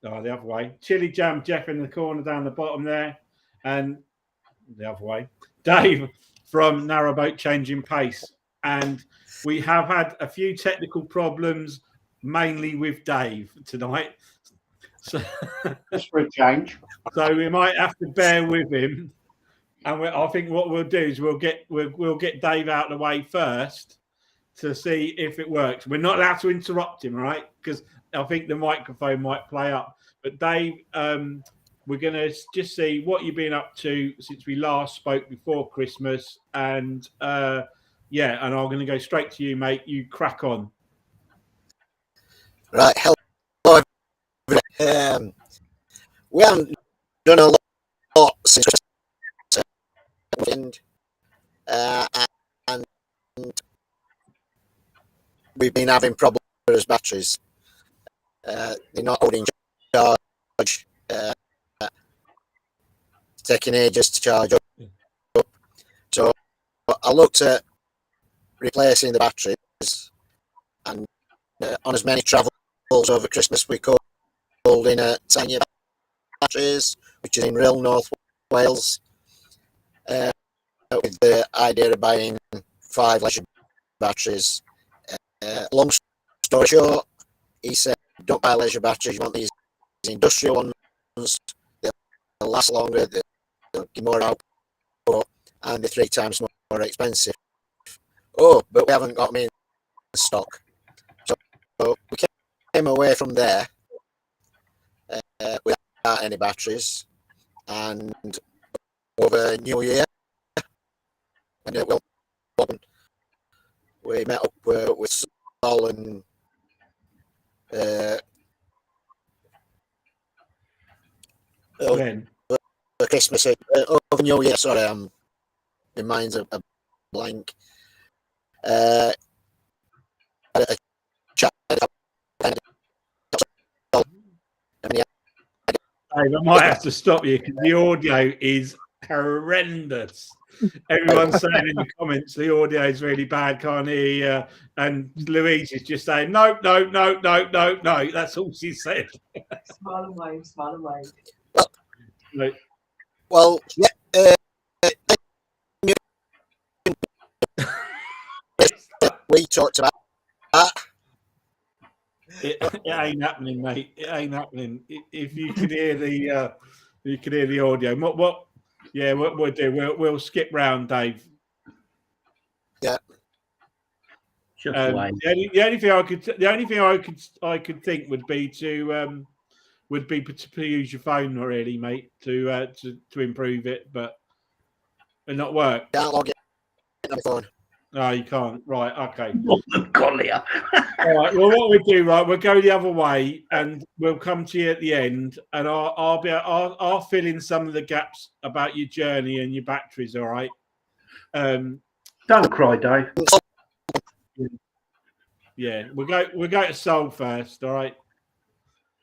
Oh, the other way. Chili Jam Jeff in the corner down the bottom there. And the other way. Dave from Narrowboat Changing Pace. And we have had a few technical problems, mainly with Dave tonight. So, just for a change. So we might have to bear with him. And I think what we'll do is we'll get Dave out of the way first to see if it works. We're not allowed to interrupt him, right? Because I think the microphone might play up. But Dave, we're going to just see what you've been up to since we last spoke before Christmas. And and I'm going to go straight to you, mate. You crack on. Right. Hello, everybody. We haven't done a lot since Christmas. And we've been having problems with his batteries. They're not holding charge. It's taking ages to charge up. So I looked at replacing the batteries, and on as many travels over Christmas, we called in a tiny batteries, which is in real North Wales, with the idea of buying 5 leisure batteries. Long story short, he said, don't buy leisure batteries, you want these industrial ones, they'll last longer, they'll give more output, and they're 3 times more expensive. Oh, but we haven't got them in stock. So we came away from there without any batteries, and over New Year, when it will open, we met up with Sol and Christmas, over New Year, sorry, my mind's a blank. I might have to stop you because the audio is horrendous. Everyone's saying in the comments the audio is really bad, can't hear you. And Louise is just saying, no. That's all she said. Smile away. Well, we talked about that. It ain't happening, mate. It ain't happening. If you could hear the audio, what? Yeah, what we'll do, we'll skip round, Dave. Yeah. The only thing I could think would be to use your phone, really, mate, to improve it, but it not work. Can't log in on the phone. No, you can't. Right, okay. Collier. All right. Well, what we'll do, right? We'll go the other way, and we'll come to you at the end, and I'll fill in some of the gaps about your journey and your batteries. All right. Don't cry, Dave. Yeah, we'll go to Sol first. All right.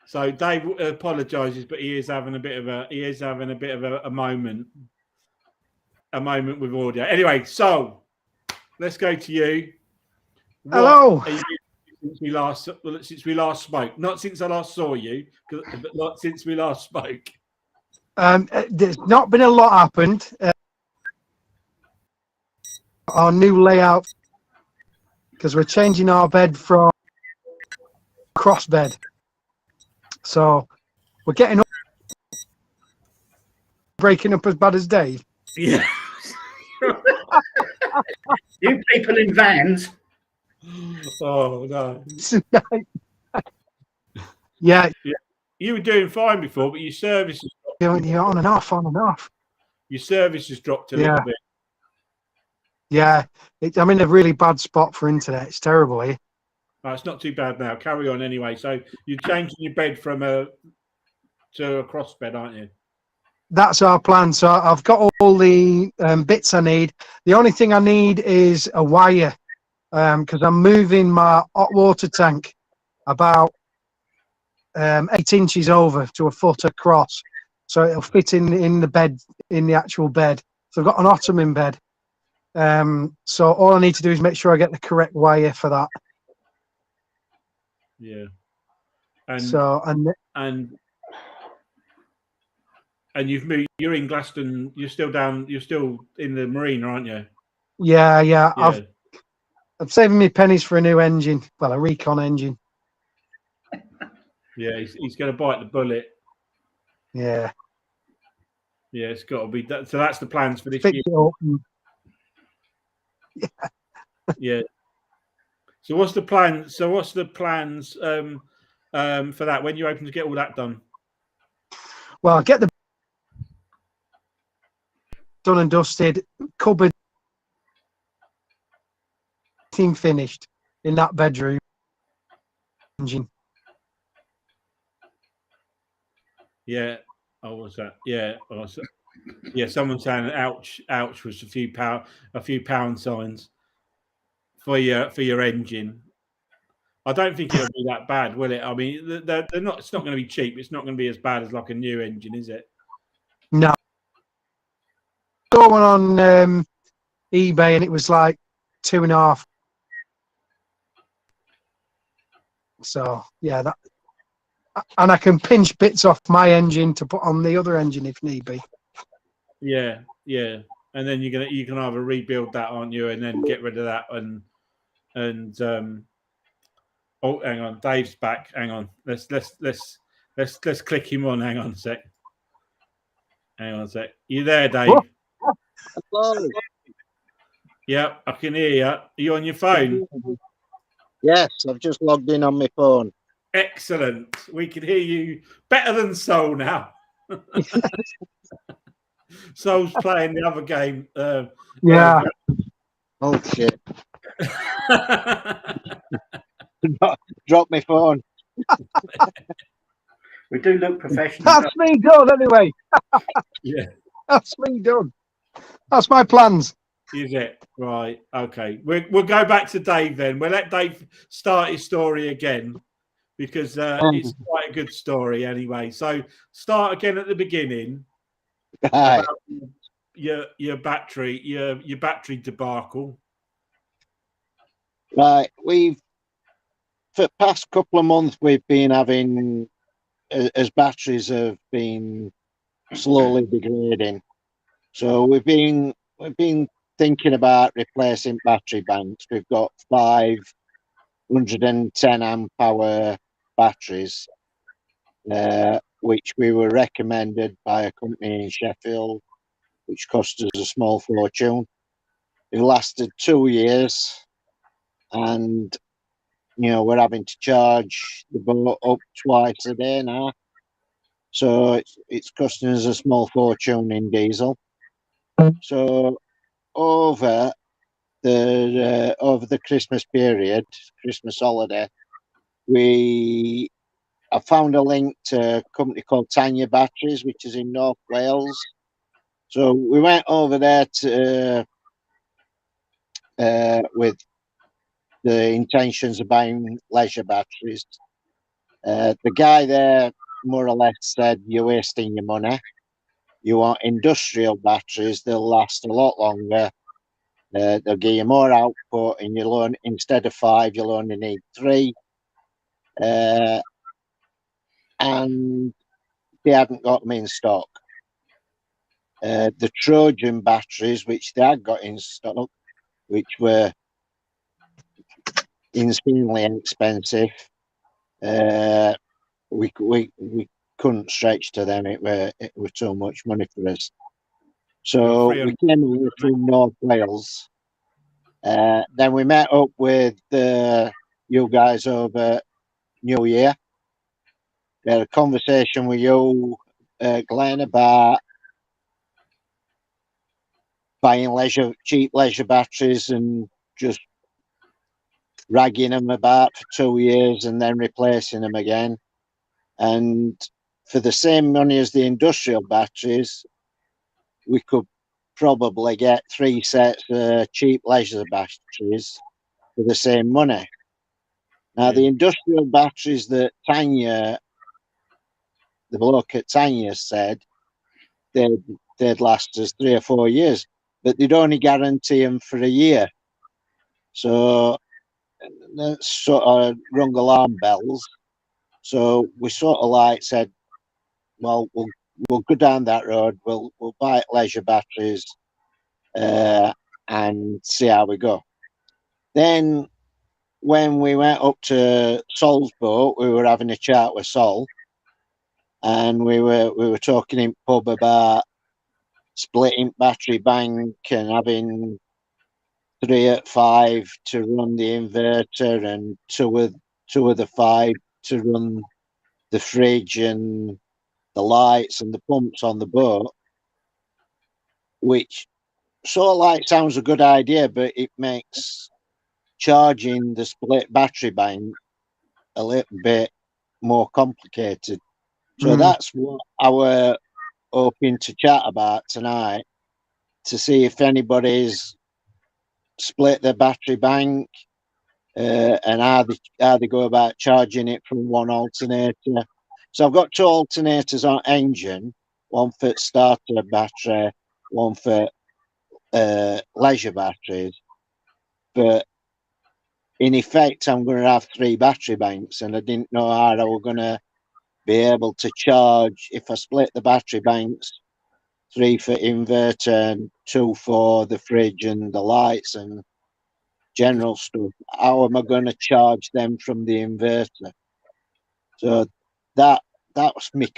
So Dave apologises, but he is having a bit of a moment with audio. Anyway, Sol, let's go to you. Hello. Since we last spoke, not since I last saw you, but not since we last spoke. There's not been a lot happened. Our new layout, because we're changing our bed from cross bed, so we're getting up, breaking up as bad as Dave. Yeah. You people in vans. Oh no. Yeah. You were doing fine before, but your service has dropped. You're on and off. Your service has dropped a little bit. Yeah. I'm in a really bad spot for internet. It's terrible here. Oh, it's not too bad now. Carry on anyway. So you're changing your bed from to a cross bed, aren't you? That's our plan. So I've got all the bits I need. The only thing I need is a wire, because I'm moving my hot water tank about 8 inches over to a foot across, so it'll fit in the bed, in the actual bed. So I've got an ottoman bed. So all I need to do is make sure I get the correct wire for that. Yeah. And you've moved. You're in Glaston. You're still down. You're still in the marina, aren't you? Yeah. Yeah. I'm saving me pennies for a new engine. Well, a recon engine. Yeah. He's going to bite the bullet. Yeah. Yeah. It's got to be. So that's the plans for this Fix year. it up. Yeah. So what's the plan? So what's the plans for that? When you hoping to get all that done? Well, get the done and dusted, cupboard thing finished in that bedroom engine. Yeah. Oh, what's that? Yeah. Oh, yeah. Someone saying ouch, ouch was a few pound signs for your engine. I don't think it'll be that bad, will it? I mean, they're not. It's not going to be cheap. It's not going to be as bad as like a new engine, is it? No. Going on eBay and it was like 2.5. So yeah, that, and I can pinch bits off my engine to put on the other engine if need be. Yeah, yeah. And then you can either rebuild that, aren't you, and then get rid of that and oh, hang on, Dave's back. Hang on, let's click him on. Hang on a sec. Hang on a sec. You there, Dave? Hello. Yeah, I can hear you. Are you on your phone? Yes, I've just logged in on my phone. Excellent. We can hear you better than Sol now. Sol's playing the other game. Yeah. Oh shit! Drop my phone. We do look professional. That's me done anyway. Yeah. That's me done. That's my plans. Is it? Right. Okay. We'll go back to Dave then. We'll let Dave start his story again because it's quite a good story anyway. So start again at the beginning. Right. About your battery debacle. Right. For the past couple of months we've been having, as batteries have been slowly degrading. So we've been thinking about replacing battery banks. We've got 510 amp hour batteries, which we were recommended by a company in Sheffield, which cost us a small fortune. It lasted 2 years, and we're having to charge the boat up twice a day now. So it's costing us a small fortune in diesel. So over the Christmas period, Christmas holiday, I found a link to a company called Tanya Batteries, which is in North Wales. So we went over there to with the intentions of buying leisure batteries. The guy there more or less said, "You're wasting your money. You want industrial batteries, they'll last a lot longer. They'll give you more output, and instead of 5, you'll only need 3." And they hadn't got them in stock. The Trojan batteries, which they had got in stock, which were insanely expensive, we couldn't stretch to them. It were too much money for us. So we came away from North Wales. Then we met up with you guys over New Year. We had a conversation with you, Glenn, about buying cheap leisure batteries and just ragging them about for 2 years and then replacing them again. And for the same money as the industrial batteries, we could probably get 3 sets of cheap leisure batteries for the same money. Now, the industrial batteries that the bloke at Tanya said, they'd last us 3 or 4 years, but they'd only guarantee them for a year. So that sort of rung alarm bells. So we sort of said, well, we'll go down that road. We'll buy leisure batteries and see how we go. Then when we went up to Sol's boat, we were having a chat with Sol, and we were talking in pub about splitting battery bank and having 3 at 5 to run the inverter and two of the 5 to run the fridge and the lights and the pumps on the boat, which sort of like sounds a good idea, but it makes charging the split battery bank a little bit more complicated. So that's what I were hoping to chat about tonight, to see if anybody's split their battery bank and how they go about charging it from one alternator. So I've got 2 alternators on engine, one for starter battery, one for leisure batteries. But in effect, I'm going to have 3 battery banks, and I didn't know how I was going to be able to charge if I split the battery banks, 3 for inverter and 2 for the fridge and the lights and general stuff. How am I going to charge them from the inverter? So that's my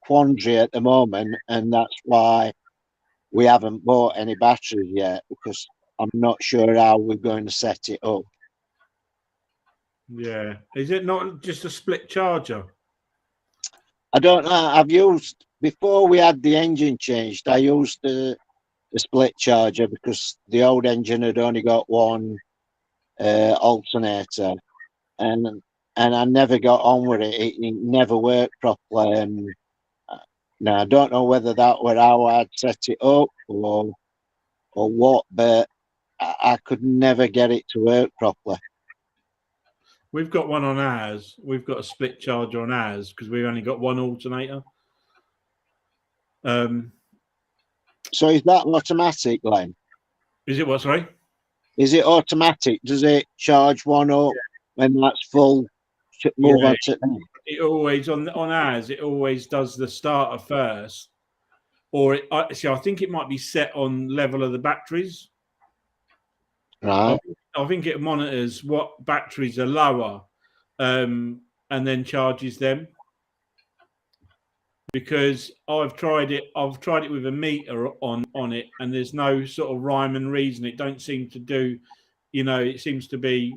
quandary at the moment, and that's why we haven't bought any batteries yet, because I'm not sure how we're going to set it up. Yeah. Is it not just a split charger? I don't know. I've used, before we had the engine changed, I used the split charger because the old engine had only got one alternator, and I never got on with it. It never worked properly, and now I don't know whether that were how I'd set it up or what, but I could never get it to work properly. We've got one on ours. We've got a split charger on ours because we've only got one alternator. So is that automatic, Glenn? Is it what, sorry? Is it automatic? Does it charge one up when that's full? Move on to it always on ours. It always does the starter first, or I think it might be set on level of the batteries. Right. I think it monitors what batteries are lower, and then charges them. Because I've tried it with a meter on it, and there's no sort of rhyme and reason. It don't seem to do, it seems to be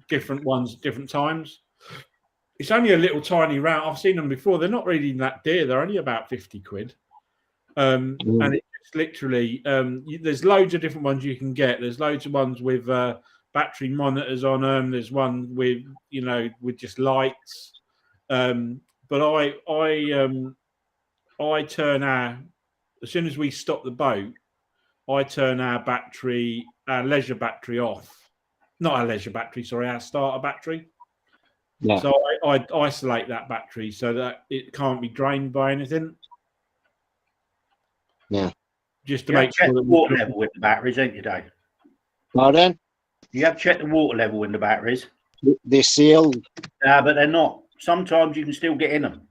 different ones at different times. It's only a little tiny round. I've seen them before. They're not really that dear. They're only about 50 quid. And it's literally, there's loads of different ones you can get. There's loads of ones with battery monitors on them. There's one with, with just lights. But I turn as soon as we stop the boat, I turn our leisure battery off. Not our leisure battery, sorry, our starter battery. Yeah. So I isolate that battery so that it can't be drained by anything. Yeah. Just to make sure the water level with the batteries, ain't you, Dave? Pardon? You have checked the water level in the batteries. They're sealed. Yeah, but they're not. Sometimes you can still get in them.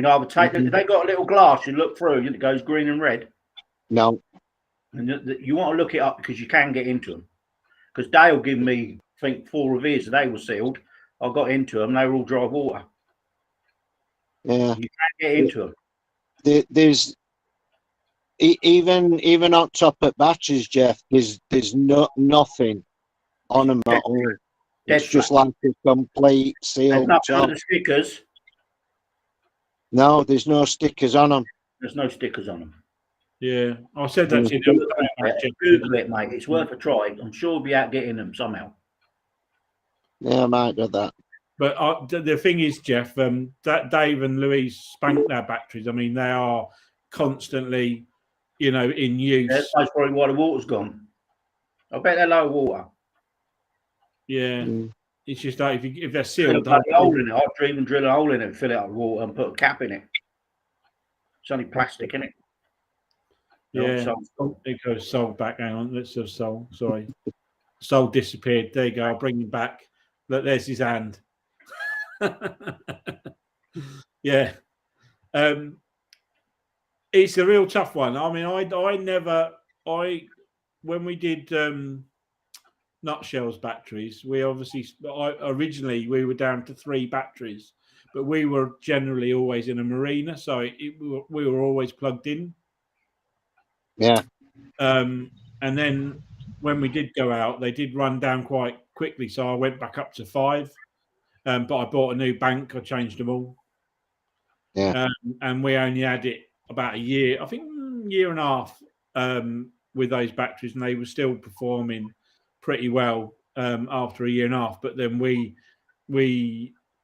I would take them. They got a little glass you look through that goes green and red. No. And you want to look it up because you can get into them. Because Dale gave me, I think, 4 of his. They were sealed. I got into them. They were all dry water. Yeah. You can get into them. There's even on top of batteries, Jeff. There's nothing on them at all. It's just like a complete sealed. There's nothing on the stickers. No, there's no stickers on them. There's no stickers on them. Yeah, I said that to you. Google it, mate. It's worth a try. I'm sure we'll be out getting them somehow. Yeah, I might do that. But the thing is, Jeff, that Dave and Louise spank their batteries. I mean, they are constantly, in use. Yeah, that's probably why the water's gone. I bet they're low water. Yeah. It's just like if they're sealed, a hole in it. I'd even drill a hole in it, fill it up with water, and put a cap in it. It's only plastic, isn't it? Yeah. It goes Sol back. Hang on. Let's have Sol. Sorry. Sol disappeared. There you go. I'll bring him back. Look, there's his hand. Yeah. It's a real tough one. I mean, when we did Nutshells batteries, originally we were down to 3 batteries, but we were generally always in a marina, so we were always plugged in. Yeah. And then when we did go out, they did run down quite quickly, so I went back up to 5. But I bought a new bank. I changed them all. Yeah. And we only had it about a year, I think, year and a half with those batteries, and they were still performing pretty well after a year and a half. But then we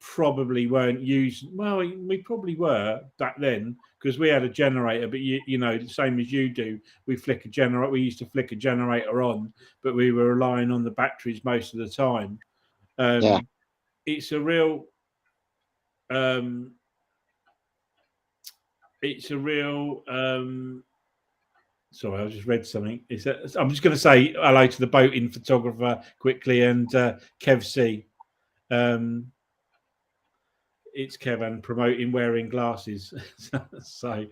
probably weren't using. Well, we probably were back then because we had a generator. But you know, the same as you do, we used to flick a generator on, but we were relying on the batteries most of the time. Yeah. It's a real. It's a real. Sorry, I just read something. I'm just going to say hello to the boating photographer quickly and Kev C. It's Kevin promoting wearing glasses. So,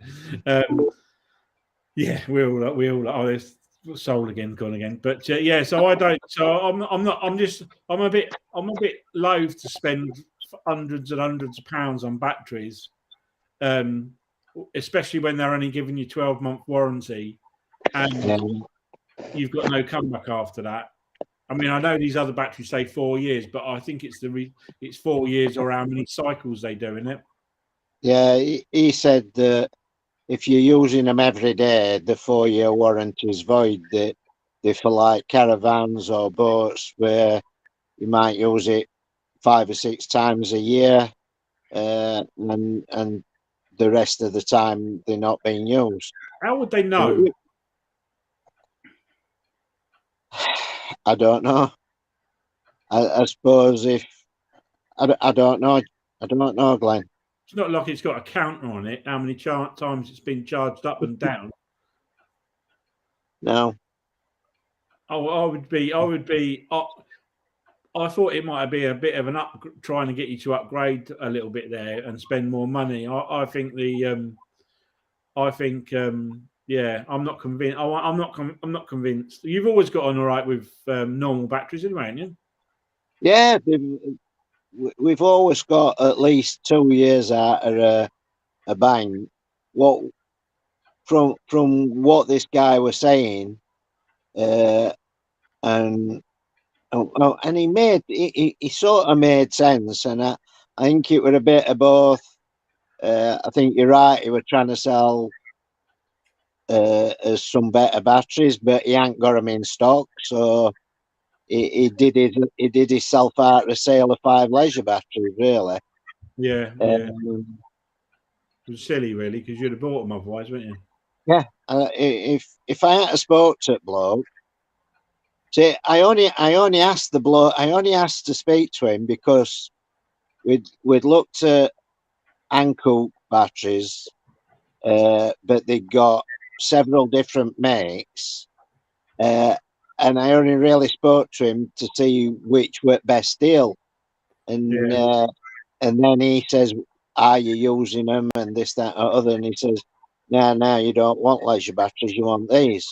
yeah, we all. Oh, there's soul again, gone again. But yeah, so I don't. So I'm not. I'm a bit loath to spend hundreds and hundreds of pounds on batteries. Especially when they're only giving you 12-month warranty and you've got no comeback after that. I mean, I know these other batteries say 4 years, but I think it's 4 years or how many cycles they do in it. Yeah, he said that if you're using them every day, the 4-year warranty is void. They're for like caravans or boats where you might use it 5 or 6 times a year, and the rest of the time they're not being used. How would they know? I don't know. I suppose I don't know. I don't know, Glenn. It's not like it's got a counter on it, how many times it's been charged up and down. No. I would be. I thought it might be a bit of an trying to get you to upgrade a little bit there and spend more money. I think yeah, I'm not convinced. I'm not convinced. You've always got on all right with normal batteries, anyway, haven't you? Yeah, we've always got at least 2 years out of a bank. What from what this guy was saying, and he sort of made sense, and I think it was a bit of both. I think you're right. He was trying to sell some better batteries, but he ain't got them in stock, so he did himself out of a sale of 5 leisure batteries, really. Yeah. It was silly, really, because you'd have bought them otherwise, wouldn't you? Yeah. If I hadn't spoke to the bloke, see, I only asked the bloke. I only asked to speak to him because we'd looked at ankle batteries, but they got several different makes, and I only really spoke to him to see which were best deal, and then he says, "Are you using them?" and this, that, or other, and he says, "No, you don't want leisure batteries. You want these."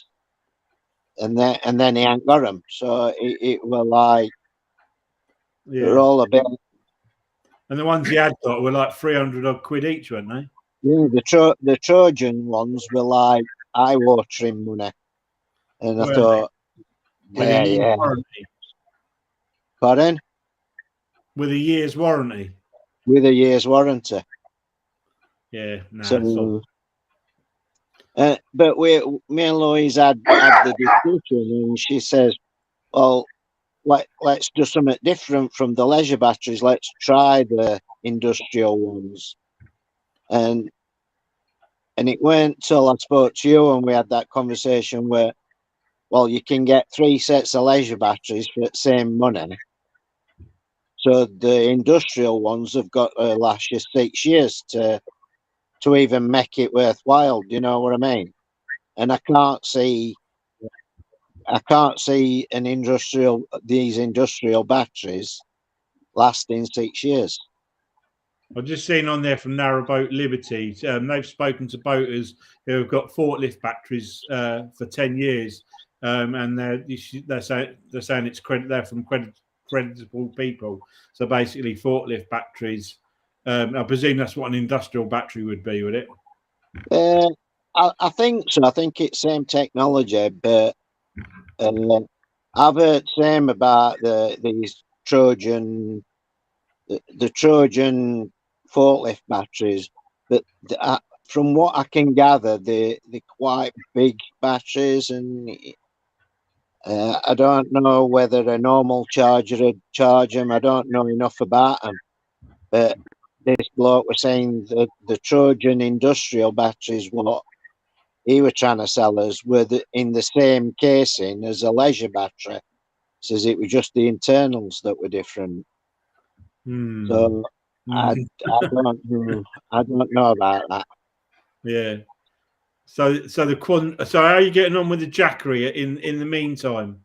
And then he ain't got them, so it were like they're all a bit. And the ones he had got were like 300 odd quid each, weren't they? Yeah, the Trojan ones were like eye-watering money, and I thought, yeah. Warranty. Pardon? With a year's warranty. With a year's warranty. Yeah, so. But me and Louise had the discussion, and she says, "Well, let's do something different from the leisure batteries. Let's try the industrial ones." And it weren't till I spoke to you and we had that conversation where, well, you can get 3 sets of leisure batteries for the same money. So the industrial ones have got to last you 6 years to even make it worthwhile. Do you know what I mean? And I can't see these industrial batteries lasting 6 years. I've just seen on there from Narrowboat Liberty. They've spoken to boaters who have got forklift batteries for 10 years, and they're saying it's they're from creditable people. So basically, forklift batteries. I presume that's what an industrial battery would be, would it? I think so. I think it's same technology, but I've heard same about these Trojan, the Trojan forklift batteries. But from what I can gather, they're quite big batteries, and I don't know whether a normal charger would charge them. I don't know enough about them, but this bloke was saying that the Trojan industrial batteries, what he was trying to sell us, were in the same casing as a leisure battery. Says it was just the internals that were different. So I don't know about that. Yeah. So how are you getting on with the Jackery in the meantime?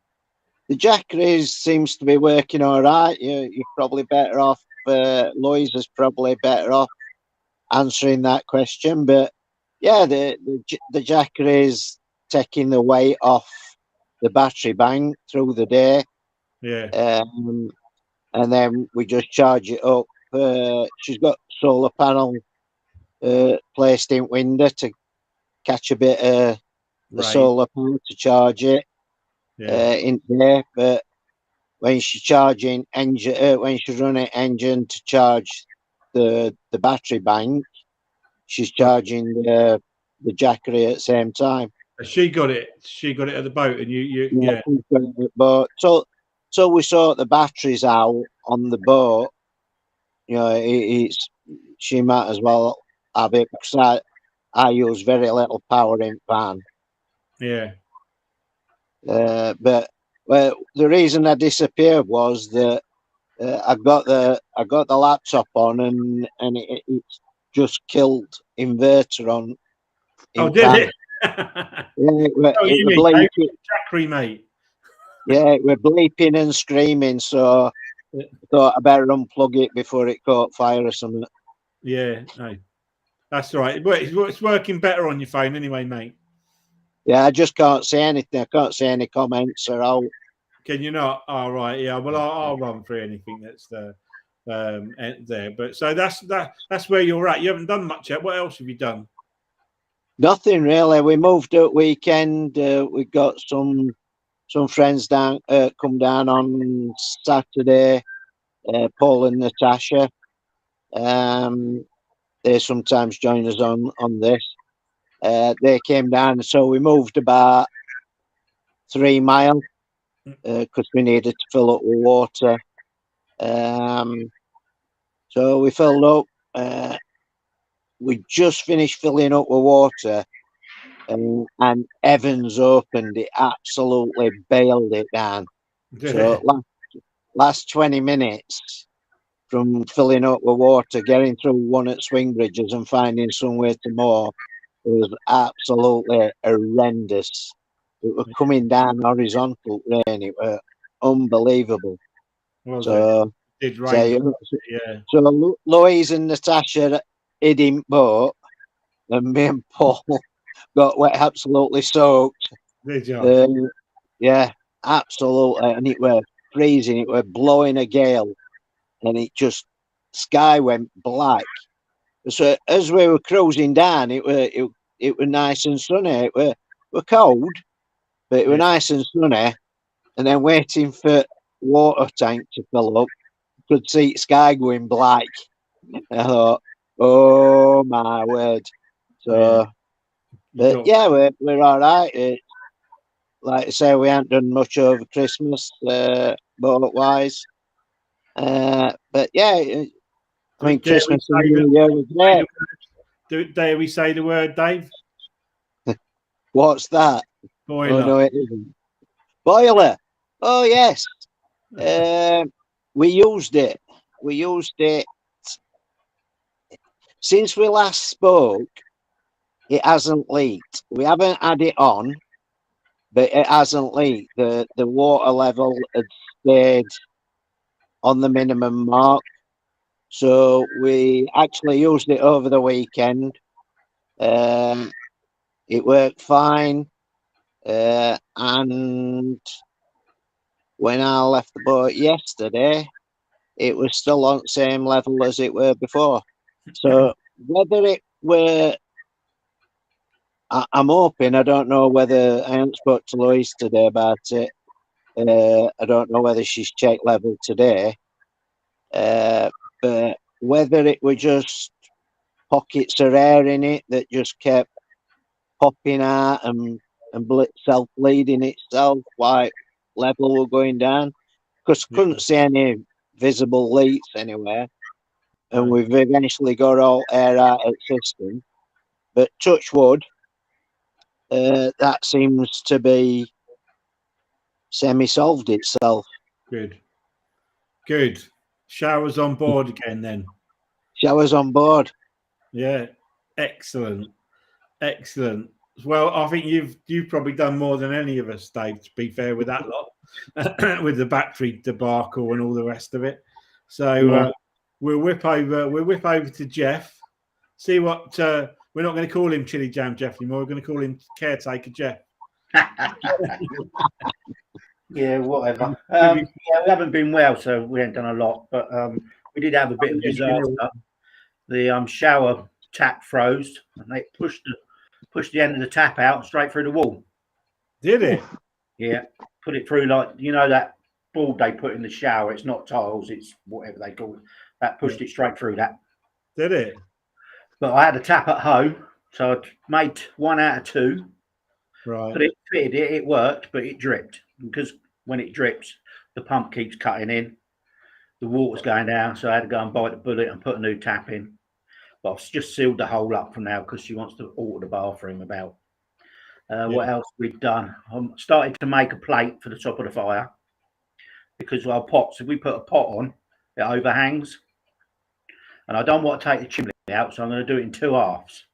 The Jackery seems to be working all right. You're probably better off. Lois is probably better off answering that question. But yeah, the Jackery is taking the weight off the battery bank through the day. Yeah. And then we just charge it up. She's got solar panel placed in window to catch a bit of the solar power to charge it in there. But when she's charging engine, when she's running engine to charge the battery bank, she's charging the Jackery at the same time. She got it. She got it at the boat, and yeah. But so we sort the batteries out on the boat. You know, she might as well have it because I use very little power in van. Yeah. But the reason I disappeared was that I got the laptop on and it just killed inverter on. Oh, did it? It was bleeping, Jackery, mate. Yeah, it was bleeping and screaming. So I thought I better unplug it before it caught fire or something. Yeah, no, that's all right. It's working better on your phone anyway, mate. Yeah, I just can't say anything. I can't say any comments or out. Can you not? All right. Yeah. Well, I'll run through anything that's there. But so that's where you're at. You haven't done much yet. What else have you done? Nothing really. We moved at weekend. We got some friends down come down on Saturday. Paul and Natasha. They sometimes join us on this. They came down, so we moved about 3 miles because we needed to fill up with water. So we filled up. We just finished filling up with water, and Evans opened it, absolutely bailed it down. So last 20 minutes from filling up with water, getting through one at Swing Bridges and finding somewhere to moor, it was absolutely horrendous. It was coming down horizontal rain. It was unbelievable. So Louise and Natasha hid in boat, and me and Paul got wet, absolutely soaked. Yeah, absolutely. And it was freezing. It was blowing a gale, and it just sky went black. So as we were cruising down, it was nice and sunny. It were cold, but it was nice and sunny. And then waiting for water tank to fill up, could see sky going black. I thought, oh my word! So, but yeah, we're all right. Like I say, we haven't done much over Christmas, boat wise. But yeah, I mean, Christmas and New Year was great. Dare we say the word, Dave? What's that? Boiler. Oh, no, it isn't. Boiler. Oh, yes. We used it. Since we last spoke, it hasn't leaked. We haven't had it on, but it hasn't leaked. The water level had stayed on the minimum mark. So we actually used it over the weekend. It worked fine. And when I left the boat yesterday, it was still on the same level as it were before. So whether it were, I'm hoping, I don't know whether, I haven't spoke to Louise today about it. I don't know whether she's checked level today. But whether it were just pockets of air in it that just kept popping out and self-bleeding itself, like level were going down, because couldn't see any visible leaks anywhere. And we've eventually got all air out of the system. But touch wood, that seems to be semi-solved itself. Good. Good. Showers on board again then. Showers on board. Yeah. Excellent. Excellent. Well, I think you've probably done more than any of us, Dave, to be fair with that lot, with the battery debacle and all the rest of it. So we'll whip over to Jeff. See what we're not going to call him Chili Jam Jeff anymore. We're going to call him Caretaker Jeff. Yeah, whatever. Yeah, we haven't been well, so we haven't done a lot. But we did have a bit of disaster. The shower tap froze, and they pushed the end of the tap out straight through the wall. Did it? Yeah, put it through, like, you know, that board they put in the shower. It's not tiles, it's whatever they call it. That pushed it straight through that. Did it? But I had a tap at home, so I made 1 out of 2. Right. But it fitted it. It worked, but it dripped, because when it drips, the pump keeps cutting in. The water's going down, so I had to go and bite the bullet and put a new tap in. But I've just sealed the hole up for now because she wants to alter the bathroom about. What else we've done? I started to make a plate for the top of the fire, because our pots, if we put a pot on, it overhangs. And I don't want to take the chimney out, so I'm going to do it in 2 halves.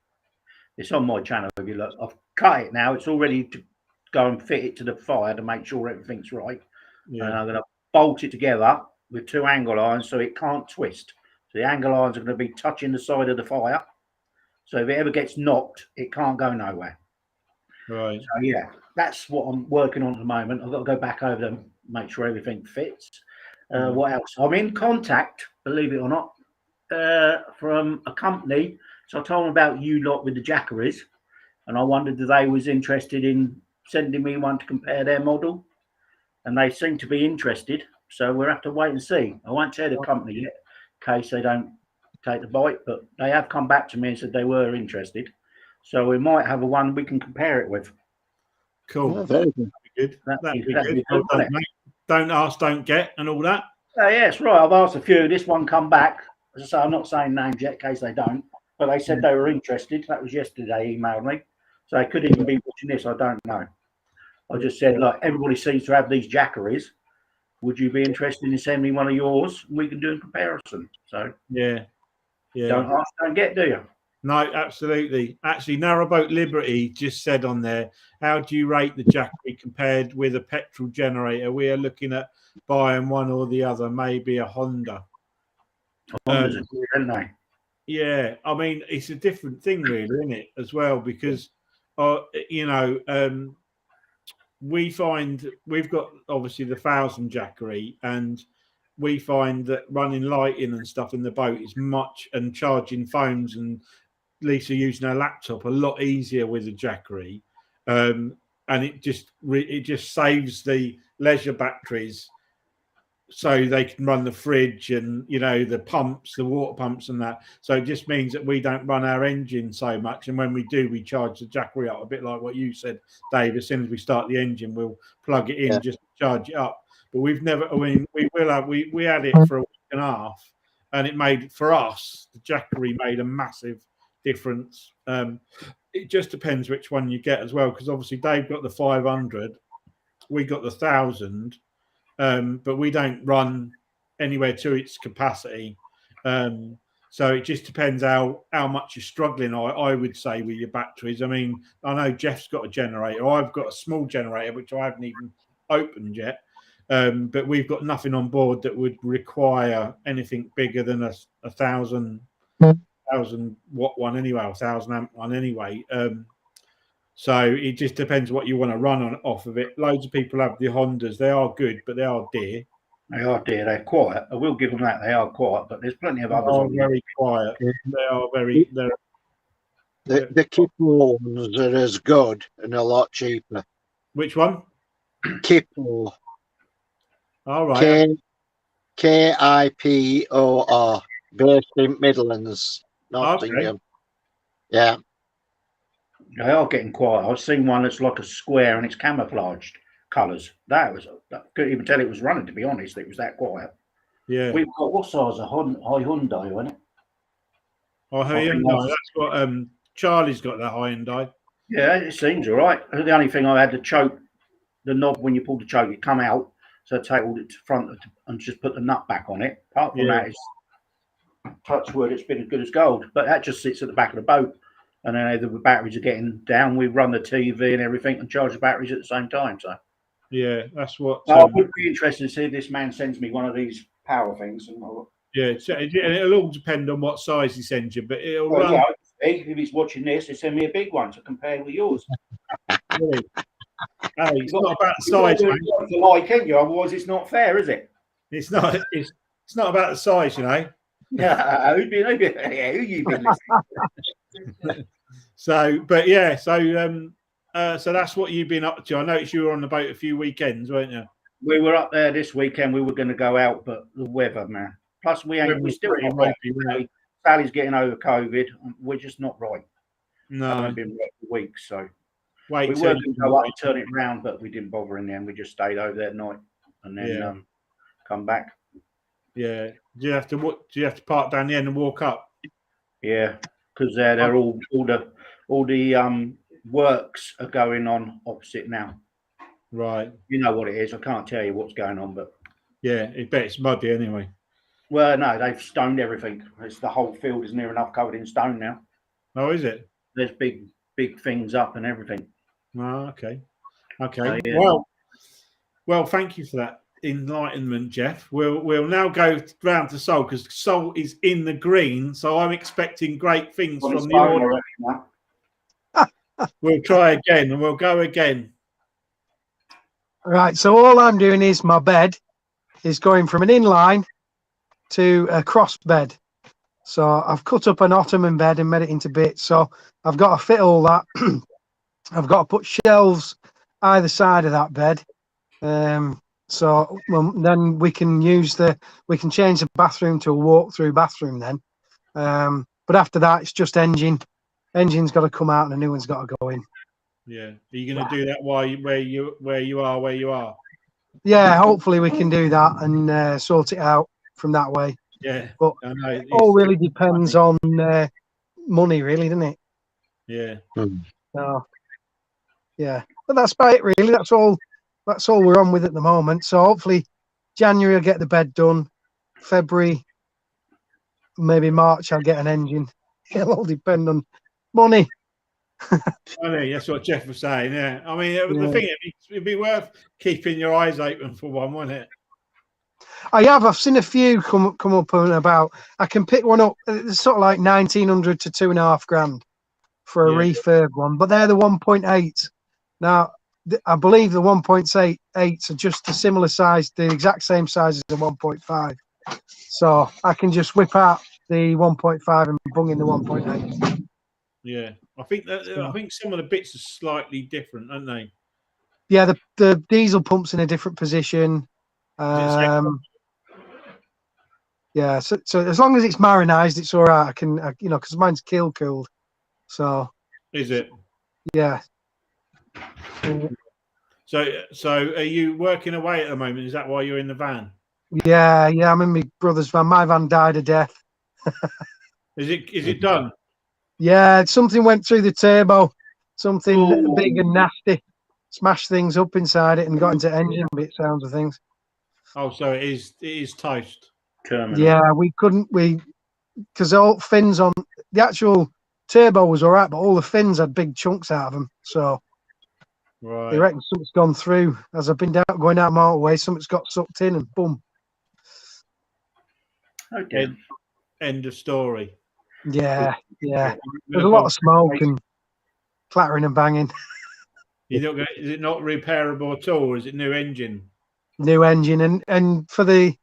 It's on my channel if you look. I've cut it now. It's all ready to go and fit it to the fire to make sure everything's right. Yeah. And I'm going to bolt it together with 2 angle irons so it can't twist. So the angle irons are going to be touching the side of the fire. So if it ever gets knocked, it can't go nowhere. Right. So yeah, that's what I'm working on at the moment. I've got to go back over them, make sure everything fits. What else? I'm in contact, believe it or not, from a company. So I told them about you lot with the Jackeries, and I wondered if they was interested in sending me one to compare their model, and they seem to be interested. So we'll have to wait and see. I won't tell the company yet, in case they don't take the bite, but they have come back to me and said they were interested. So we might have a one we can compare it with. Cool. Yeah, very good. That'd be good. Well done, mate. Don't ask, don't get, and all that. Yes, right. I've asked a few. This one come back. As I say, I'm not saying names yet in case they don't, but they said they were interested. That was yesterday. He emailed me. So they could even be watching this. I don't know. I just said, like, everybody seems to have these Jackeries. Would you be interested in sending me one of yours? We can do a comparison. So yeah. Don't ask, don't get, do you? No, absolutely. Actually, Narrowboat Liberty just said on there, how do you rate the Jackery compared with a petrol generator? We are looking at buying one or the other, maybe a Honda. Hondas are good, aren't they? Yeah, I mean, it's a different thing, really, isn't it, as well? Because, we find we've got obviously the 1000 Jackery, and we find that running lighting and stuff in the boat is much, and charging phones and Lisa using her laptop a lot easier with a Jackery, and it just saves the leisure batteries, so they can run the fridge and the pumps, the water pumps and that. So it just means that we don't run our engine so much, and when we do, we charge the Jackery up a bit like what you said, Dave. As soon as we start the engine, we'll plug it in, just charge it up. But we've never. I mean, we had it for a week and a half, and it made, for us, the Jackery made a massive difference. It just depends which one you get as well, because obviously Dave got the 500, we got the 1000, but we don't run anywhere to its capacity. So it just depends how much you're struggling, I would say, with your batteries. I mean, I know Jeff's got a generator. I've got a small generator, which I haven't even opened yet. But we've got nothing on board that would require anything bigger than a 1,000 watt one anyway, or 1,000 amp one anyway. So it just depends what you want to run on off of it. Loads of people have the Hondas. They are good, but they are dear. They are dear. They're quiet. I will give them that. They are quiet, but there's plenty of They others are on very quiet. They are very. The Kippo ones are as good and a lot cheaper. Which one? Kippo. All right. Kipor, based in Midlands, Nottingham. Okay. Yeah. They are getting quiet. I've seen one that's like a square and it's camouflaged colours. I couldn't even tell it was running, to be honest. It was that quiet. Yeah. We've got what size? A Hyundai, wasn't it? Oh, Hyundai. That's what Charlie's got, that Hyundai. Yeah, it seems all right. The only thing I had to choke the knob when you pull the choke, it come out. So I take all it to front and just put the nut back on it. Apart from that, it's touch wood, it's been as good as gold. But that just sits at the back of the boat. And then the batteries are getting down. We run the TV and everything and charge the batteries at the same time. So yeah, that's what. I would be interested to see if this man sends me one of these power things. And it'll all depend on what size he sends you, but it'll run. Yeah, if he's watching this, they send me a big one to compare with yours. Really? Hey, it's not about the size, mate. You like, ain't you? Otherwise, it's not fair, is it? It's not. It's not about the size, you know. Yeah, who you been listening? So that's what you've been up to. I noticed you were on the boat a few weekends, weren't you? We were up there this weekend. We were going to go out, but the weather, man. Plus, we still not right. Sally's getting over COVID. We're just not right. No, I haven't been right for weeks, so we were going to go up and turn it around, but we didn't bother in the end. We just stayed over there at night and then come back. Yeah. Do you have to park down the end and walk up? Yeah, because they're all the works are going on opposite now. Right. You know what it is. I can't tell you what's going on, but yeah, I bet it's muddy anyway. Well, no, they've stoned everything. It's the whole field is near enough covered in stone now. Oh, is it? There's big things up and everything. Oh, okay. So, yeah. Well, thank you for that enlightenment, Jeff. We'll now go round to Sol, because Sol is in the green, so I'm expecting great things from the audience. We'll try again and we'll go again. Right, so all I'm doing is my bed is going from an inline to a cross bed. So I've cut up an ottoman bed and made it into bits. So I've got to fit all that. I've got to put shelves either side of that bed. So then we can change the bathroom to a walk-through bathroom then. But after that, it's just engine. Engine's got to come out and a new one's got to go in. Yeah. Are you going to do that where you are? Yeah, hopefully we can do that and sort it out from that way. Yeah. But it all really depends on money, really, doesn't it? Yeah. So, yeah. But that's about it, really. That's all we're on with at the moment. So hopefully January I'll get the bed done. February, maybe March I'll get an engine. It'll all depend on money. Money, that's what Jeff was saying. Yeah. I mean, the thing it'd be worth keeping your eyes open for one, wouldn't it? I've seen a few come up and about. I can pick one up. It's sort of like 1,900 to $2,500 for a refurb one, but they're the 1.8. Now, I believe the 1.8s are just a similar size, the exact same size as the 1.5. So I can just whip out the 1.5 and bung in the 1.8. Yeah, I think some of the bits are slightly different, aren't they? Yeah, the diesel pump's in a different position. Yeah, so as long as it's marinized, it's all right. I can, because mine's keel cooled. So is it? Yeah. So are you working away at the moment? Is that why you're in the van? Yeah, I'm in my brother's van. My van died of death. Is it done? Yeah, something went through the turbo. Something big and nasty. Smashed things up inside it and got into engine bit sounds of things. Oh, so it is toast. Terminal. Yeah, because all fins on the actual turbo was all right, but all the fins had big chunks out of them. So Right. They reckon something's gone through as I've been going out motorway. Something's got sucked in and boom. Okay. End of story. Yeah. Yeah. There's a lot of smoke and clattering and banging. Is it not repairable at all, or is it new engine? New engine and for the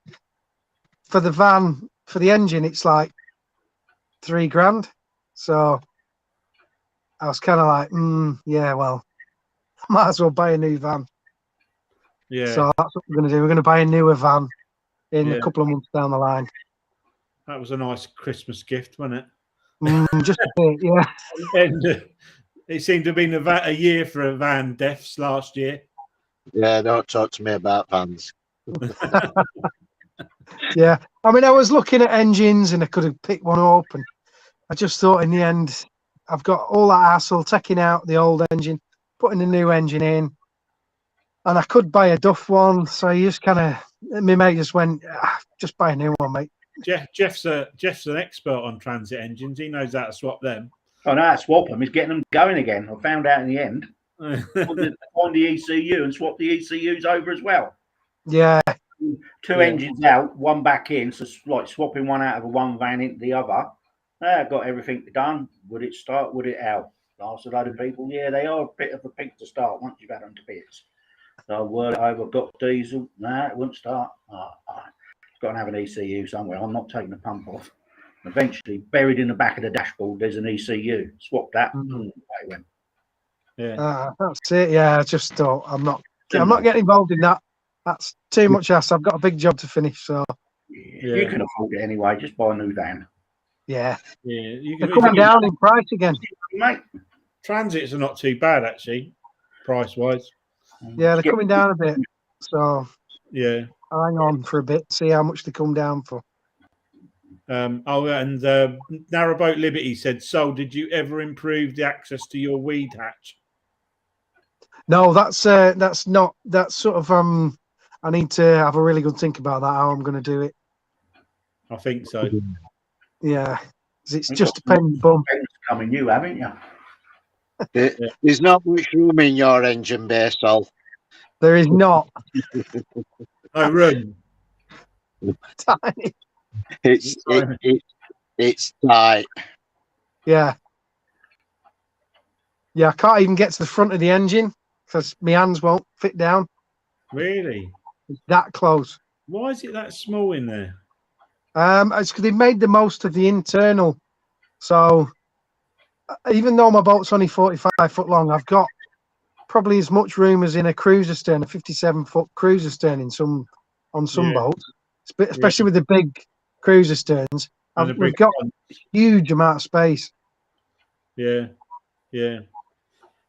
van, for the engine, it's like $3,000. So I was kind of like, yeah, well, might as well buy a new van. Yeah. So that's what we're going to do. We're going to buy a newer van in a couple of months down the line. That was a nice Christmas gift, wasn't Just a bit, yeah. it? It seemed to have been a year for a van deaths last year. Yeah, don't talk to me about vans. Yeah. I mean, I was looking at engines and I could have picked one up, and I just thought in the end, I've got all that hassle taking out the old engine, putting a new engine in, and I could buy a Duff one. So you just kind of, my mate just went, just buy a new one, mate. Jeff's an expert on transit engines. He knows how to swap them. I know how to swap them. He's getting them going again. I found out in the end. Find the ECU and swap the ECUs over as well. Yeah. Two engines out, one back in. So like swapping one out of one van into the other. Got everything done. Would it start? Would it out? Asked a load of people. Yeah, they are a bit of a pig to start once you've had them to bits. So I whirled it over, got diesel. Nah, it wouldn't start. Got to have an ECU somewhere. I'm not taking the pump off. Eventually, buried in the back of the dashboard, there's an ECU. Swap that. Away it went. Yeah, that's it. Yeah, I just thought I'm not getting involved in that. That's too much ass. I've got a big job to finish. So you can afford it anyway. Just buy a new van. Yeah. You They're coming down in price again, mate. Transits are not too bad actually, price wise. Yeah, they're coming down a bit. So yeah, I'll hang on for a bit, see how much they come down for. Narrowboat Liberty said, "So, did you ever improve the access to your weed hatch?" No, that's not. That's sort of I need to have a really good think about that. How I'm going to do it. I think so. Yeah, it's just a pen bum. Coming, you haven't you? There's not much room in your engine bay, Sol. There is not. No room. Tiny. It's tight. Yeah. Yeah, I can't even get to the front of the engine because my hands won't fit down. Really? It's that close. Why is it that small in there? It's because they've made the most of the internal. So even though my boat's only 45 foot long, I've got probably as much room as in a cruiser stern, a 57-foot cruiser stern on some boats, especially with the big cruiser sterns. We've got a huge amount of space. Yeah.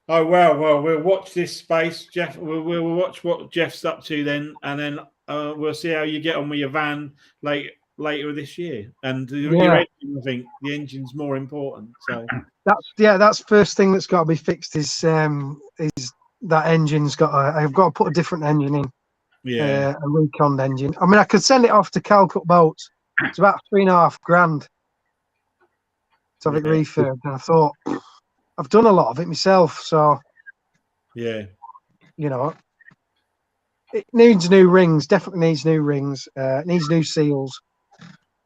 Oh well, we'll watch this space, Jeff. We'll watch what Jeff's up to then, and then we'll see how you get on with your van later this year. And your engine, I think the engine's more important. So that's first thing that's got to be fixed is that engine's got. I've got to put a different engine in. Yeah, a reconned engine. I mean, I could send it off to Calcut Boats. It's about $3,500 to have it refurbed. And I thought, I've done a lot of it myself, so yeah, you know, it needs new rings. Definitely needs new rings. It needs new seals.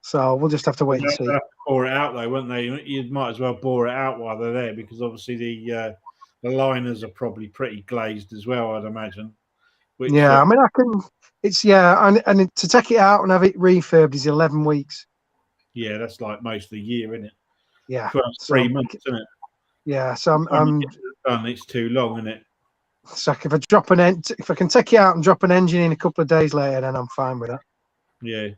So we'll just have to wait and see. Have to bore it out though, won't they? You might as well bore it out while they're there because obviously the liners are probably pretty glazed as well, I'd imagine. I mean, I can. It's and to take it out and have it refurbed is 11 weeks. Yeah, that's like most of the year, isn't it? Yeah, first 3 months, isn't it? Yeah, so I'm done. It's too long, isn't it? So if I can take it out and drop an engine in a couple of days later, then I'm fine with that. Yeah.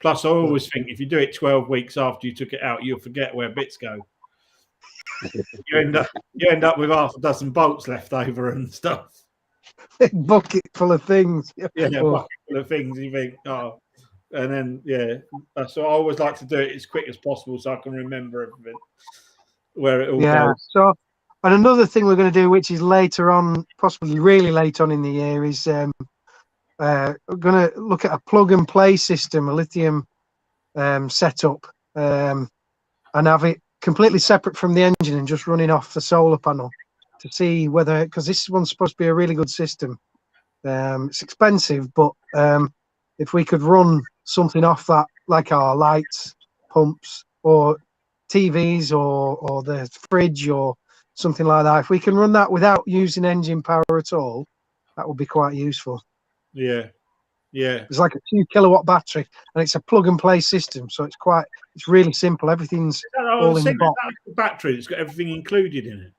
Plus, I always think if you do it 12 weeks after you took it out, you'll forget where bits go. You end up with half a dozen bolts left over and stuff. Bucket full of things. Yeah, bucket full of things. You think, oh, and then so I always like to do it as quick as possible so I can remember everything where it all goes. So, and another thing we're going to do, which is later on, possibly really late on in the year, is we're going to look at a plug and play system, a lithium setup, and have it completely separate from the engine and just running off the solar panel to see whether, because this one's supposed to be a really good system. It's expensive, but if we could run something off that, like our lights, pumps, or TVs, or the fridge, or something like that, if we can run that without using engine power at all, that would be quite useful. Yeah. It's like a 2 kilowatt battery, and it's a plug and play system, so it's really simple. Everything's all in the box. That's the battery. It's got everything included in it.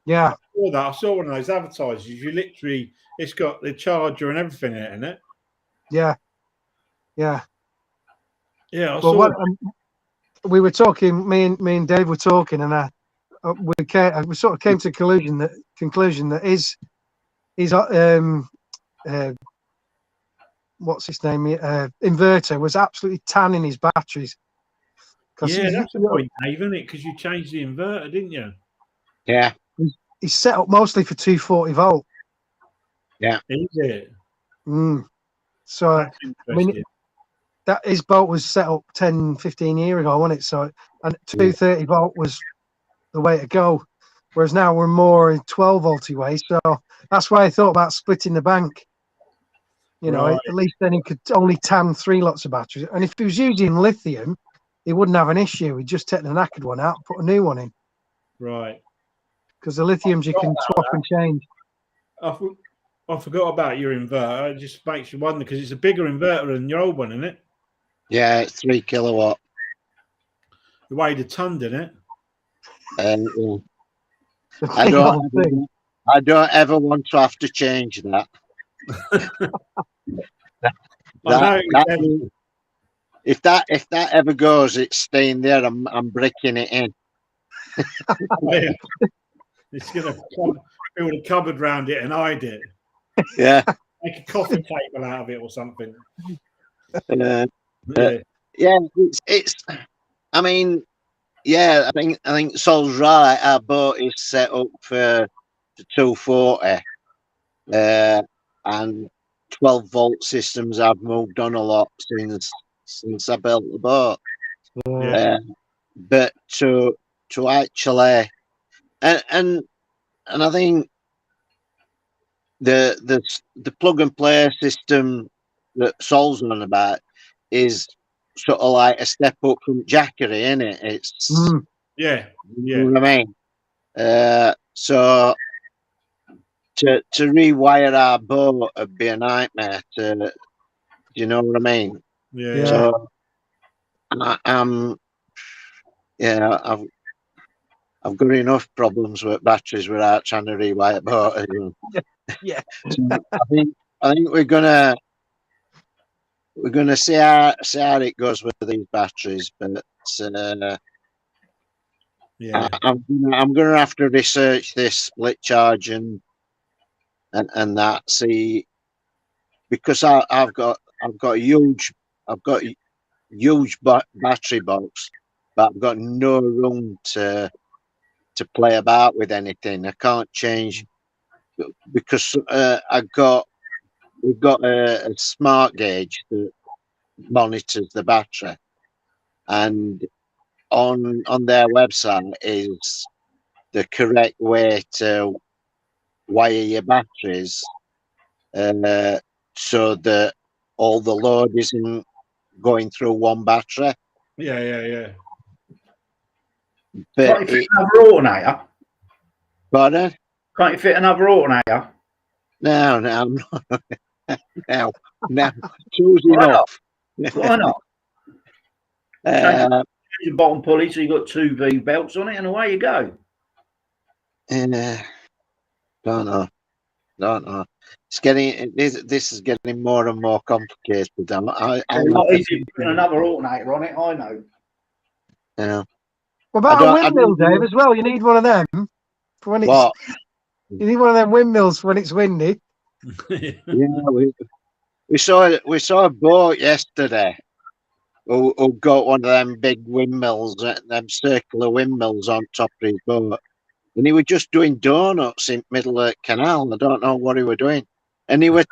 Yeah. I saw one of those advertisers. It's got the charger and everything in it. Yeah. Yeah. I Well, saw. We were talking. Me and Dave were talking, and we sort of came to the conclusion that his what's his name, inverter was absolutely tanning his batteries. Yeah, that's the point, Dave, isn't it? Because you changed the inverter, didn't you? Yeah. He's set up mostly for 240 volt. Yeah. Is it? So, That's I mean, that his boat was set up 10, 15 years ago, wasn't it? So, and 230 volt was the way to go. Whereas now we're more in 12 volty way. So that's why I thought about splitting the bank. Right. At least then he could only tan 3 lots of batteries. And if he was using lithium, he wouldn't have an issue. He'd just take the knackered one out, put a new one in. Right. Because the lithiums you can swap and change. I forgot about your inverter. It just makes you wonder because it's a bigger inverter than your old one, isn't it? Yeah, it's 3 kilowatt. The weighed a ton, didn't it? I don't ever want to have to change that. If that ever goes, it's staying there. I'm breaking it in. Yeah. It's gonna build a cupboard round it and hide it. Yeah. Make a coffee table out of it or something. Yeah, it's. I mean, yeah, I think Sol's right. Our boat is set up for 240, and 12 volt systems. I've moved on a lot since I built the boat. Yeah. But to actually, and I think the plug and play system that Sol's on about is sort of like a step up from Jackery, isn't it? It's yeah. You know what I mean? So to rewire our boat would be a nightmare. You know what I mean? Yeah. So I've got enough problems with batteries without trying to rewire a boat. Yeah. So I think we're gonna see how it goes with these batteries, but yeah, I'm gonna have to research this split charge and that, see, because I've got a huge battery box, but I've got no room to play about with anything. I can't change because we've got a smart gauge that monitors the battery, and on their website is the correct way to wire your batteries, so that all the load isn't going through one battery. Yeah. Can't you fit another alternator? Pardon? Can't you fit another alternator? No, I'm not. No. Two's enough. Why not? Change the bottom pulley so you've got 2 V belts on it, and away you go. Don't know. It's getting this is getting more and more complicated. It's a lot easier putting another alternator on it, I know. Yeah. What about a windmill, Dave, as well? You need one of them for when it's. What? You need one of them windmills for when it's windy. Yeah, we saw a boat yesterday who got one of them big windmills, them circular windmills on top of his boat, and he was just doing donuts in the middle of the canal. I don't know what he was doing, and he were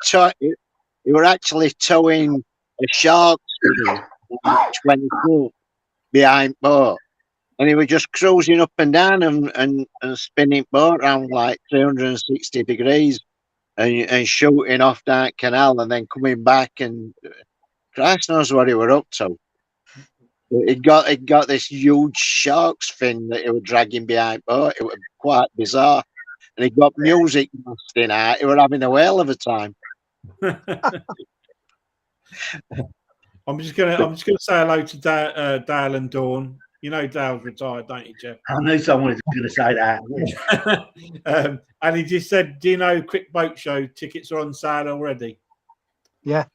actually towing a shark fin 20 foot behind boat, and he was just cruising up and down and spinning boat around like 360 degrees and shooting off that canal and then coming back, and Christ knows what he were up to. It got this huge shark's fin that he was dragging behind boat. It was quite bizarre. And he got music blasting out. He were having a whale of a time. I'm just gonna say hello to Dale and Dawn. You know Dale's retired, don't you, Jeff? I knew someone was going to say that. And he just said, "Do you know Quick Boat Show tickets are on sale already?" Yeah.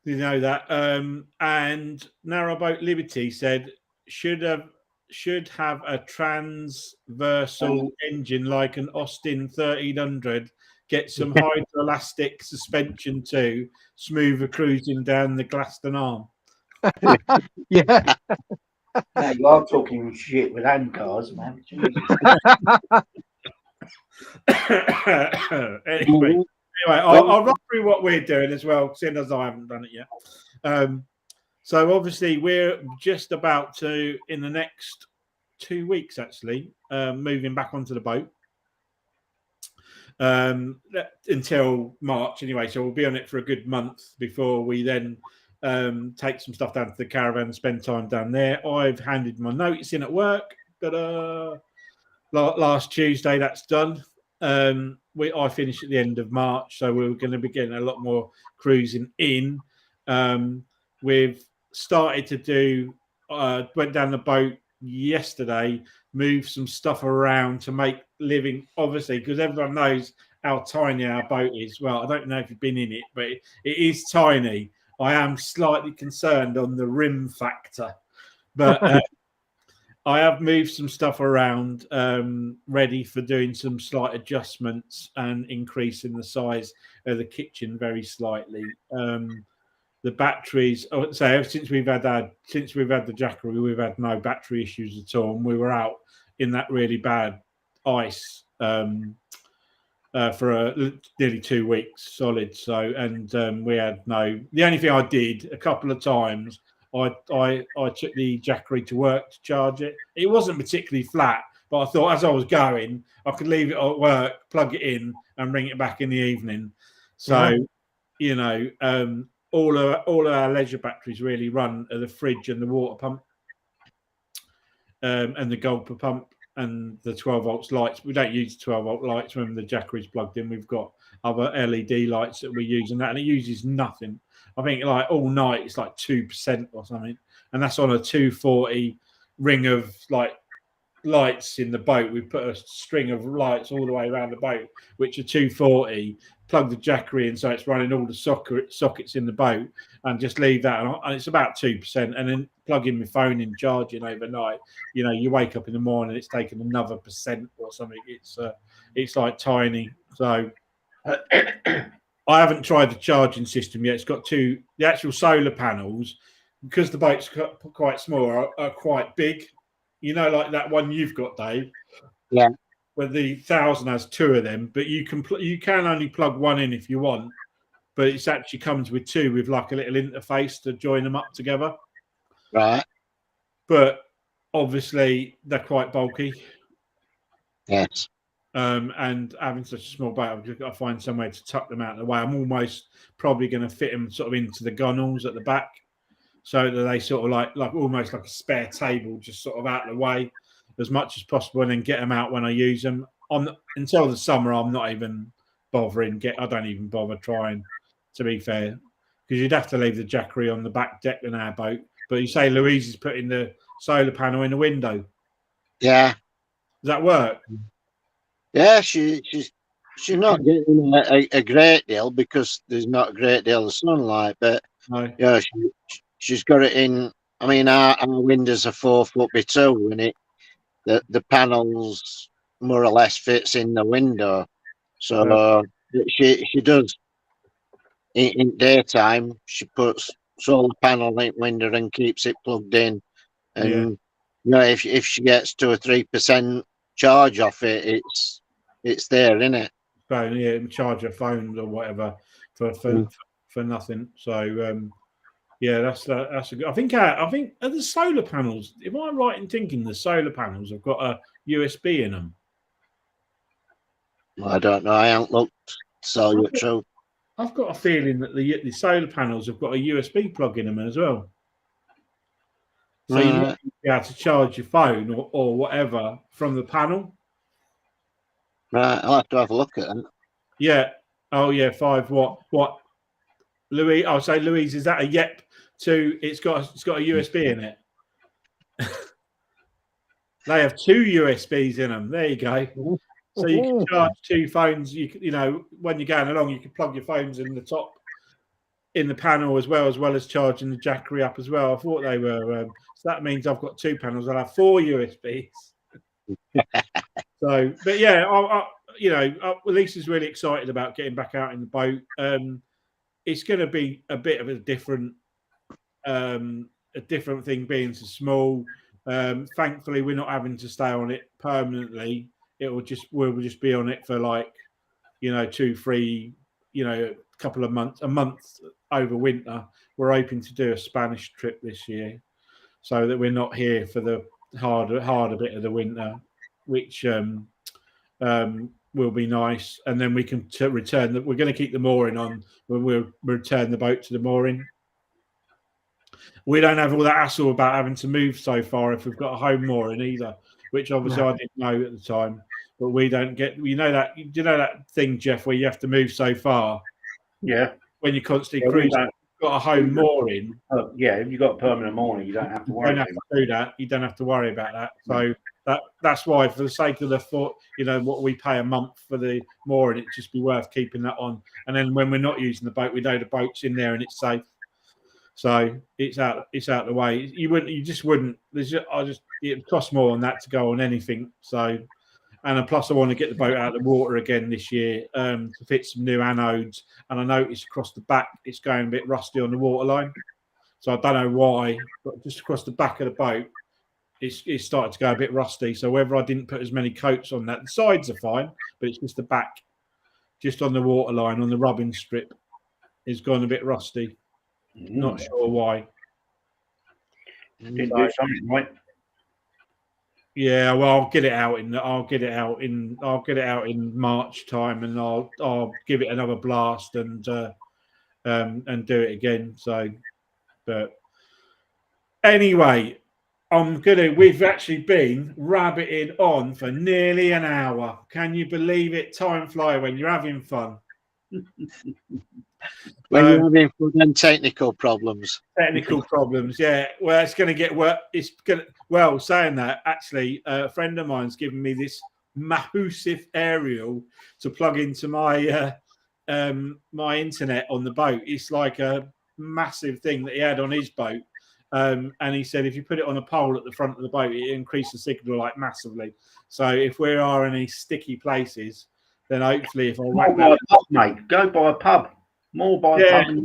Do you know that? And Narrowboat Liberty said should have a transversal engine like an Austin 1300. Get some hydroelastic suspension too. Smoother cruising down the Glaston Arm. Yeah. Now you are talking shit with hand cars, man. Anyway, I'll run through what we're doing as well, seeing as I haven't done it yet. So obviously we're just about to, in the next 2 weeks actually, moving back onto the boat until March anyway. So we'll be on it for a good month before we then take some stuff down to the caravan and spend time down there. I've handed my notice in at work. Last Tuesday, that's done. I finished at the end of March, so we're going to be getting a lot more cruising in. We've started to do, went down the boat yesterday, moved some stuff around to make living, obviously, because everyone knows how tiny our boat is. Well, I don't know if you've been in it, but it is tiny. I am slightly concerned on the rim factor, but I have moved some stuff around, ready for doing some slight adjustments and increasing the size of the kitchen very slightly. The batteries, so ever since we've had the Jackery, we've had no battery issues at all, and we were out in that really bad ice for nearly 2 weeks solid. So, and we had no. The only thing I did a couple of times, I took the Jackery to work to charge it. It wasn't particularly flat, but I thought as I was going, I could leave it at work, plug it in, and bring it back in the evening. So, you know, all of our leisure batteries really run the fridge and the water pump, and the gulper pump and the 12 volts lights. We don't use 12 volt lights when the Jackery's plugged in. We've got other LED lights that we use, and it uses nothing. I think like all night it's like 2% or something, and that's on a 240 ring of like lights in the boat. We put a string of lights all the way around the boat, which are 240. Plug the Jackery in, so it's running all the sockets in the boat, and just leave that. And it's about 2%, and then plug in my phone in charging overnight. You know, you wake up in the morning, it's taken another % or something. It's like tiny. So I haven't tried the charging system yet. It's got the actual solar panels, because the boat's quite small, are quite big. You know, like that one you've got, Dave. Yeah. Where the 1000 has 2 of them, but you can only plug one in if you want. But it actually comes with 2 with like a little interface to join them up together. Right. But obviously they're quite bulky. Yes. And having such a small boat, I've just got to find somewhere to tuck them out of the way. I'm almost probably going to fit them sort of into the gunnels at the back, so that they sort of like almost like a spare table, just sort of out of the way as much as possible, and then get them out when I use them. Until the summer, I'm not even bothering. I don't even bother trying, to be fair, because you'd have to leave the Jackery on the back deck in our boat. But you say Louise is putting the solar panel in the window. Yeah. Does that work? Yeah, she's not getting a great deal because there's not a great deal of sunlight, but No. yeah, she's got it in. I mean, our windows are 4 foot by 2, and the panels more or less fits in the window. So she does in daytime. She puts solar panel in window and keeps it plugged in. And you know, if she gets 2 or 3% charge off it, it's there, isn't it? Phone, charge your phones or whatever for nothing. So Yeah, that's a good. I think are the solar panels. Am I right in thinking the solar panels have got a USB in them? I don't know. I haven't looked. So you're true. I've got a feeling that the solar panels have got a USB plug in them as well. So you might be able to charge your phone or whatever from the panel. Right, I'll have to have a look at them. Yeah. Oh yeah, 5 watt. What, Louis? I'll say, Louise, is that a Yep? It's got a USB in it. They have 2 USBs in them. There you go. So you can charge 2 phones. You know, when you're going along, you can plug your phones in the top in the panel as well as charging the Jackery up as well. I thought they were. So that means I've got 2 panels. I'll have 4 USBs. So, but yeah, Lisa's really excited about getting back out in the boat. It's going to be a bit of a different thing being so small. Thankfully, we're not having to stay on it permanently. We'll just be on it for 2, 3, a couple of months, a month over winter. We're hoping to do a Spanish trip this year, so that we're not here for the harder bit of the winter, which will be nice. And then we can return. We're going to keep the mooring on when we'll return the boat to the mooring. We don't have all that hassle about having to move so far if we've got a home mooring either, which obviously I didn't know at the time. But we don't get, do you know that thing, Jeff, where you have to move so far? Yeah. When you're constantly cruising, you've got a home mooring. Yeah, if you've got a permanent mooring, you don't have to worry. You don't have to do that. You don't have to worry about that. So that's why, for the sake of the foot, what we pay a month for the mooring, it'd just be worth keeping that on. And then when we're not using the boat, we know the boat's in there and it's safe. So it's out the way. You just wouldn't. It costs more than that to go on anything. So, and plus I want to get the boat out of the water again this year to fit some new anodes. And I noticed across the back it's going a bit rusty on the waterline. So I don't know why, but just across the back of the boat, it's started to go a bit rusty. So whether I didn't put as many coats on that, the sides are fine, but it's just the back, just on the waterline, on the rubbing strip, is gone a bit rusty. Not sure why. Didn't do something right. Yeah, well, I'll get it out in March time, and I'll give it another blast and do it again. So, but anyway, we've actually been rabbiting on for nearly an hour. Can you believe it? Time flies when you're having fun. When you're having fun and technical problems. Technical problems, yeah. Well, it's going to get work. Well, saying that, actually, a friend of mine's given me this massive aerial to plug into my my internet on the boat. It's like a massive thing that he had on his boat. And he said if you put it on a pole at the front of the boat, it increases the signal like massively. So if there are any sticky places, then hopefully if I go by a pub, mate. Go by a pub. More by a pub.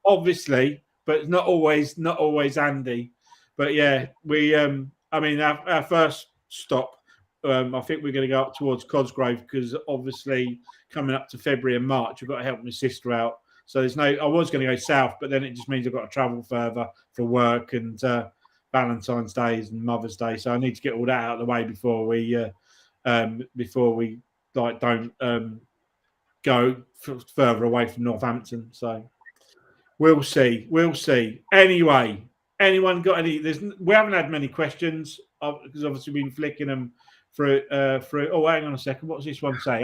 Obviously, but it's not always handy. But yeah, we our first stop, I think we're going to go up towards Cosgrove because obviously coming up to February and March, I've got to help my sister out. So I was going to go south, but then it just means I've got to travel further for work and Valentine's Days and Mother's Day. So I need to get all that out of the way before we don't go further away from Northampton. So we'll see. Anyway, anyone got any? We haven't had many questions because obviously we've been flicking them through. Oh, hang on a second. What's this one say?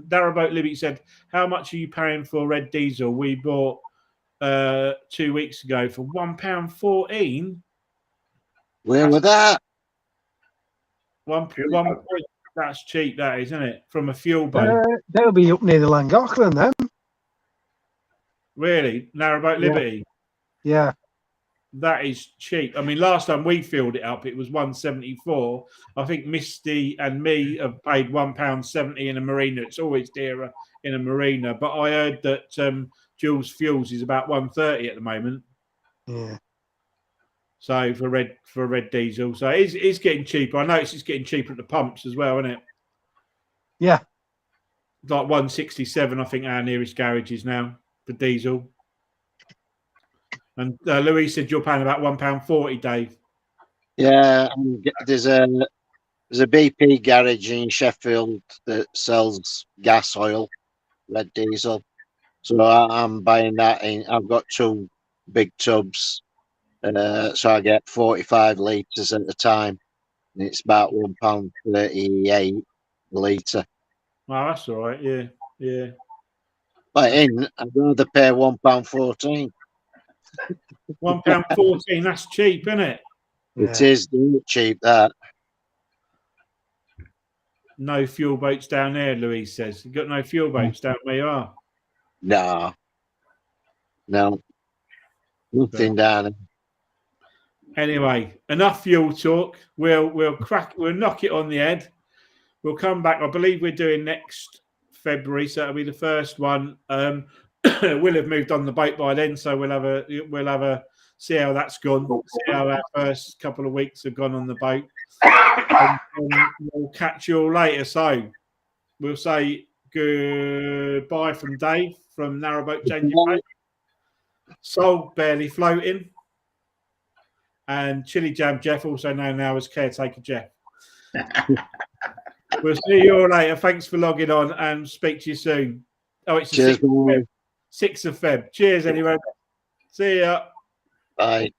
Narrowboat Libby said, "How much are you paying for red diesel? We bought 2 weeks ago for £1.14." Where was that? One point. That's cheap, that isn't it? From a fuel boat. They'll be up near the Llangollen then. Really? Narrowboat Liberty? Yeah. That is cheap. I mean, last time we filled it up, it was £1.74. I think Misty and me have paid £1.70 in a marina. It's always dearer in a marina. But I heard that Jules Fuels is about £1.30 at the moment. Yeah. So for red diesel, so it's getting cheaper. I noticed it's getting cheaper at the pumps as well, isn't it? Yeah, like 167. I think our nearest garage is now for diesel. And Louis said you're paying about £1.40, Dave. Yeah, and there's a BP garage in Sheffield that sells gas oil, red diesel. So I'm buying that in. I've got 2 big tubs, so I get 45 litres at a time, and it's about £1.38 a litre. Well, that's all right. Yeah, yeah. But I'd rather pay £1.14. £1.14. That's cheap, isn't it? It is cheap, that. No fuel boats down there, Louise says. You've got no fuel boats down where you are. No, nothing down there. Anyway, enough fuel talk. We'll knock it on the head. We'll come back. I believe we're doing next February, so it'll be the first one. We'll have moved on the boat by then, so we'll have a see how that's gone. See how our first couple of weeks have gone on the boat. And we'll catch you all later. So we'll say goodbye from Dave from Narrowboat Changing Pace. Sol barely floating. And Chili Jam Jeff, also known now as Caretaker Jeff. We'll see you all later. Thanks for logging on and speak to you soon. Oh, it's the 6th of Feb. Cheers, anyway. See ya. Bye.